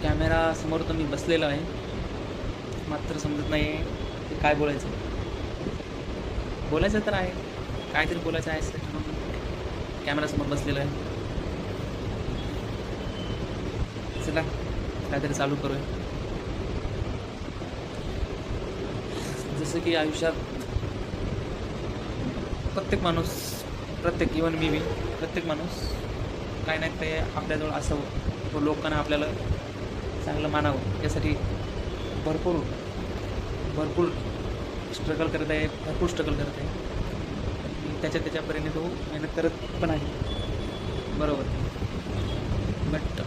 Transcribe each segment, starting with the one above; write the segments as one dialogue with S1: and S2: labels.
S1: Camera समोर तर मी बसलेलो आहे, मात्र समजत नाही आहे की काय बोलायचं. बोलायचं तर आहे, काहीतरी बोलायचं आहे म्हणून कॅमेरासमोर बसलेलं आहे. चला काहीतरी चालू करूया. जसं की आयुष्यात प्रत्येक माणूस, प्रत्येक इवन मी प्रत्येक माणूस काही नाही ते आपल्याजवळ असावं व लोकांना आपल्याला चांगलं मानावं यासाठी भरपूर भरपूर स्ट्रगल करत आहे, भरपूर स्ट्रगल करत आहे. त्याच्यापरीने तो मेहनत करत पण आहे, बरोबर. बट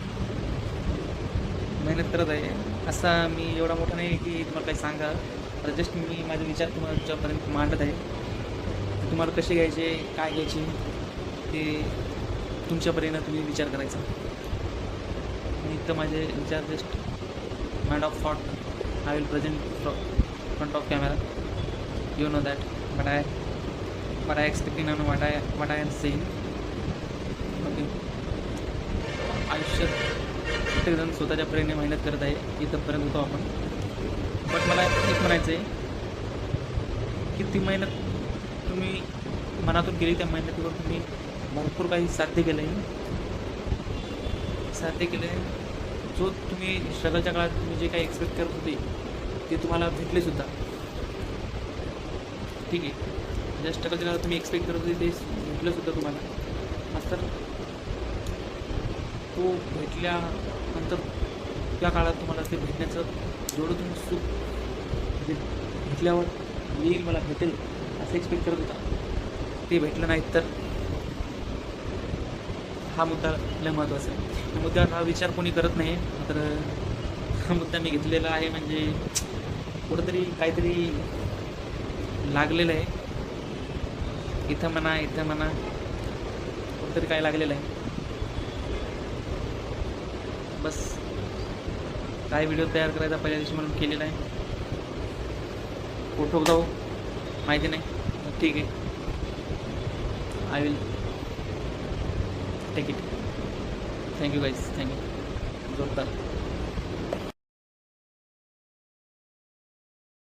S1: मेहनत करत आहे असा मी एवढा मोठा नाही की तुम्हाला काही सांगा. तर जस्ट मी माझे विचार तुमच्यापर्यंत मांडत आहे. तुम्हाला कसे घ्यायचे, काय घ्यायचे ते तुमच्यापर्यंत तुम्ही विचार करायचा. मी तर माझे विचार just mind of thought I will present front off camera. You know that what I expecting and what I am saying. Okay. आयुष्यात प्रत्येकजण स्वतःच्या प्रेरणेने मेहनत करत आहे, इथंपर्यंत होतो आपण. बट मला एक म्हणायचं आहे की ती मेहनत तुम्ही मनातून केली, त्या मेहनतीवर तुम्ही भरपूर काही साध्य केलं आहे. जो तुम्ही स्ट्रगलच्या काळात तुम्ही जे काही एक्सपेक्ट करत होते ते तुम्हाला भेटलेसुद्धा. ठीक आहे, ज्या स्ट्रगलच्या काळात तुम्ही एक्सपेक्ट करत होते ते भेटलंसुद्धा तुम्हाला. मात्र तो भेटल्यानंतर त्या काळात तुम्हाला ते भेटण्याचं जेवढं तुम्ही सुख भेटल्यावर येईल, मला भेटेल असं एक्सपेक्ट करत होता, ते भेटलं नाहीत. तर हा मुद्दा लय महत्त्वाचा आहे. या मुद्द्यावर हा विचार कोणी करत नाही. तर हा मुद्दा मी घेतलेला आहे म्हणजे कुठंतरी काहीतरी लागलेलं आहे. इथं म्हणा कुठंतरी काय लागलेलं आहे. बस काय व्हिडिओ तयार करायचा पहिल्या दिवशी म्हणून केलेला आहे. फोटो जाऊ माहिती नाही, ठीक आहे. I will take it. Thank you guys, thank you. जोरदार.